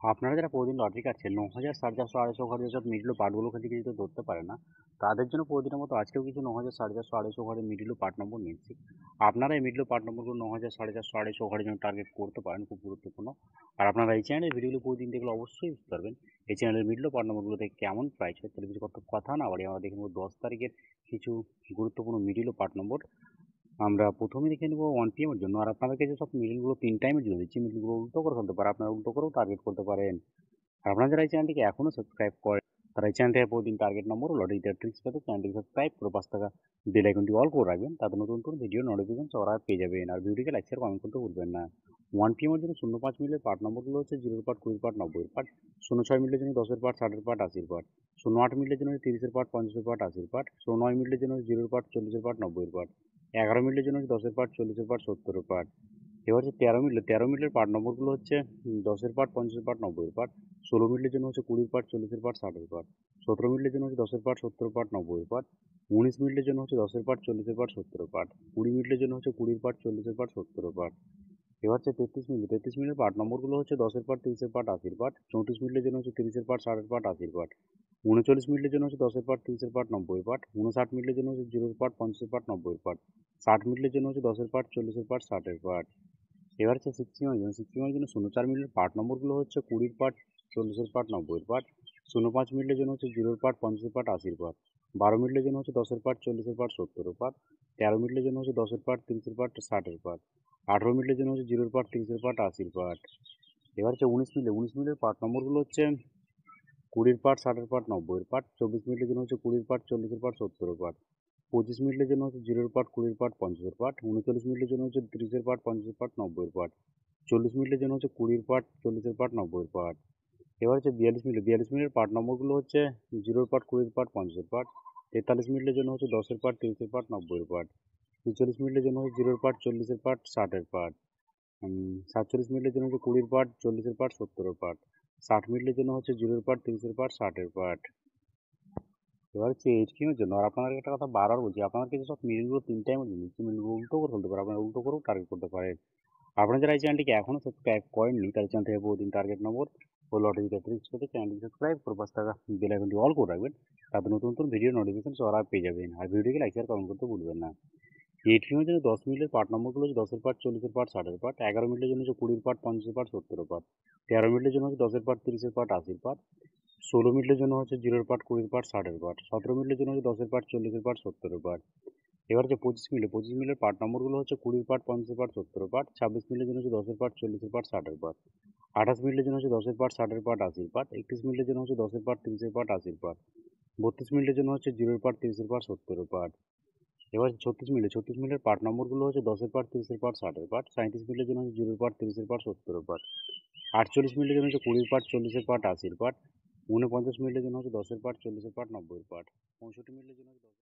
আপনারা যারা প্রতিদিন লটারি কাটছেন ৯,০০০, ৪,৫০০, ২৫০ ঘরের যেসব মিডল পার্টগুলো ওখান থেকে যদি ধরতে পারে না, তাদের জন্য প্রতিদিনের মতো আজকেও কিছু ৯,০০০, ৪,৫০০, ২৫০ ঘরের মিডল পার্ট নম্বর নিচ্ছি। আপনারা এই মিডল পার্ট নম্বরগুলো ৯,০০০, ৪,৫০০, ২৫০ ঘরের জন্য টার্গেট করতে পারেন, খুব গুরুত্বপূর্ণ। আর আপনারা এই চ্যানেলের ভিডিওগুলো প্রতিদিন দেখলে অবশ্যই বুঝতে পারবেন এই চ্যানেলের মিডল পার্ট নম্বরগুলো থেকে কেমন প্রাইস হয়। তাহলে কিছু কথা না বাড়িয়ে আমরা দেখে নেব 10 তারিখের কিছু গুরুত্বপূর্ণ মিডল পার্ট নম্বর। আমরা প্রথমে দেখে নেব 1 PM এর জন্য। আর আপনাদেরকে যেসব মিডলগুলো 3 টাইমের জন্য দিচ্ছি, মিডলগুলো উল্টো করে ফেলতে পারে, আপনারা উল্টো করেও টার্গেট করতে পারেন। আর আপনারা যারা এই চ্যানেলটিকে এখনও সাবস্ক্রাইব করেন, তারা এই চ্যানেল থেকে প্রতিদিন টার্গেট নম্বর ও লটারি দেওয়ার ট্রিক্স পেতে চ্যানেলটিকে সাবস্ক্রাইব করে 5 টাকা বেল আইকনটি অল করে রাখবেন, তাতে নতুন নতুন ভিডিও নোটিফিকেশন সবার আগে পেয়ে যাবেন। আর ভিডিওকে লাইক শেয়ার কমেন্ট করতে ভুলবেন না। 1 PM এর জন্য 05 মিলের পার্ট নম্বরগুলো হচ্ছে 0 পার্ট, 20 পার্ট, 90 পার্ট। 06 মিলের জন্য 10 পার্ট, 60 পার্ট, 80 পার্ট। 08 মিলের জন্য 30 পার্ট, 50 পার্ট, 80 পার্ট। 09 মিলের জন্য 0 পার্ট, 40 পার্ট, 90 পার্ট। 11 মিলের জন্য 10 পার্ট, 40 পার্ট, 70 পার্ট। এবার হচ্ছে 13 মিলের পার্ট নম্বরগুলো হচ্ছে 10 পার্ট, 50 পার্ট, 90 পার্ট। 16 মিনিটের জন্য হচ্ছে 20 পার্ট, 40 পার্ট, 60 পার্ট। 17 মিনিটের জন্য হচ্ছে 10 পার্ট, 70 পার্ট, 90 পার্ট। 19 মিনিটের জন্য হচ্ছে 10 পার্ট, 40 পার্ট, 70 পার্ট। 20 মিনিটের জন্য হচ্ছে 20 পার্ট, 40 পার্ট, 70 পার্ট। এবার হচ্ছে 33 মিনিটের পার্ট নম্বরগুলো হচ্ছে 10 পার্ট, 30 পার্ট, 80 পার্ট। 34 মিনিটের জন্য হচ্ছে 30 পার্ট, 60 পার্ট, 80 পার্ট। 39 মিনিটের জন্য হচ্ছে 10 পার্ট, 30 পার্ট, 90 পার্ট। 59 মিনিটের জন্য হচ্ছে 0 পার্ট, 50 পার্ট, 90 পার্ট। 60 মিনিটের জন্য হচ্ছে 10 পার্ট, 40 পার্ট, 60 পার্ট। এবার হচ্ছে 60 মিনিটের জন্য 04 মিনিটের পার্ট নম্বরগুলো হচ্ছে 20 পার্ট, 40 পার্ট, 90 পার্ট। 05 মিনিটের জন্য হচ্ছে 0 পার্ট, 50 পার্ট, 80 পার্ট। 12 মিনিটের জন্য হচ্ছে 10 পার্ট, 40 পার্ট, 70 পার্ট। 13 মিনিটের জন্য হচ্ছে 10 পার্ট, 30 পার্ট, 60 পার্ট। 18 মিনিটের জন্য হচ্ছে 0 পার্ট, 30 পার্ট, 80 পার্ট। এবার হচ্ছে 19 মিনিটের পার্ট নম্বরগুলো হচ্ছে 20 পার্ট, 60 পার্ট, 90 পার্ট। 24 মিনিটের জন্য হচ্ছে 20 পার্ট, 40 পার্ট, 70 পার্ট। 25 মিনিটের জন্য হচ্ছে 0 পার্ট, 20 পার্ট, 50 পার্ট। 39 মিনিটের জন্য হচ্ছে 30 পার্ট, 50 পার্ট, 90 পার্ট। 40 মিনিটের জন্য হচ্ছে 20 পার্ট, 40 পার্ট, 90 পার্ট। এবার হচ্ছে 42 মিনিটের পার্ট নম্বরগুলো হচ্ছে 0 পার্ট, 20 পার্ট, 50 পার্ট। 43 মিনিটের জন্য হচ্ছে 10 পার্ট, 30 পার্ট, 90 পার্ট। 46 মিনিটের জন্য হচ্ছে 0 পার্ট, 40 পার্ট, 60 পার্ট। 47 মিনিটের জন্য হচ্ছে 20 পার্ট, 40 পার্ট, 70 পার্ট। 60 মিনিটের জন্য হচ্ছে 0 পার্ট, 30 পার্ট, 60 পার্ট। এবার হচ্ছে এইচকিউ এর জন্য। আর আপনাদের একটা কথা বারবার বলছি, আপনাদেরকে যেসব মিলগুলো 3 টাইমের জন্য দিচ্ছি, মিলগুলো উল্টো করে ফেলতে পারে, আপনারা উল্টো করেও টার্গেট করতে পারেন। আপনারা যারা এই চ্যানেলটিকে এখনও সাবস্ক্রাইব করেননি, তাদের চ্যানেল থেকে প্রতিদিন টার্গেট নম্বর ও লটারি ট্রিক্স পেতে চ্যানেলটি সাবস্ক্রাইব করে 5 টাকা বেল আইকনটি অল করে রাখবেন, তাতে নতুন নতুন ভিডিও নোটিফিকেশন সবার আগে পেয়ে যাবেন। আর ভিডিওকে লাইক শেয়ার কমেন্ট করতে ভুলবেন না। এইটিএমের জন্য 10 মিনিটের পার্ট নম্বরগুলো হচ্ছে 10 পার্ট, 40 পার্ট, 60 পার্ট। 11 মিনিটের জন্য হচ্ছে 20 পার্ট, 50 পার্ট, 70 পার্ট। 13 মিনিটের জন্য হচ্ছে 10 পার্ট, 30 পার্ট, 80 পার্ট। 16 মিনিটের জন্য হচ্ছে 0 পার্ট, 20 পার্ট, 60 পার্ট। 17 মিনিটের জন্য হচ্ছে 10 পার্ট, 40 পার্ট, 70 পার্ট। এবার হচ্ছে 25 মিনিটের পার্ট নম্বরগুলো হচ্ছে 20 পার্ট, 50 পার্ট, 70 পার্ট। 26 মিনিটের জন্য হচ্ছে 10 পার্ট, 40 পার্ট, 60 পার্ট। 28 মিনিটের জন্য হচ্ছে 10 পার্ট, 60 পার্ট, 80 পার্ট। 31 মিনিটের জন্য হচ্ছে 10 পার্ট, 30 পার্ট, 80 পার্ট। 32 মিনিটের জন্য হচ্ছে 0 পার্ট, 30 পার্ট, 70 পার্ট। এবার 36 মিনিটের পার্ট নম্বরগুলো হচ্ছে 10 পার্ট, 30 পার্ট, 60 পার্ট। 37 মিনিটের জন্য হচ্ছে 0 পার্ট, 30 পার্ট, 70 পার্ট। 48 মিনিটের জন্য হচ্ছে 20 পার্ট, 40 পার্ট, 80 পার্ট। 49 মিনিটের জন্য হচ্ছে 10 পার্ট, 40 পার্ট, 90 পার্ট। 65 মিনিটের জন্য হচ্ছে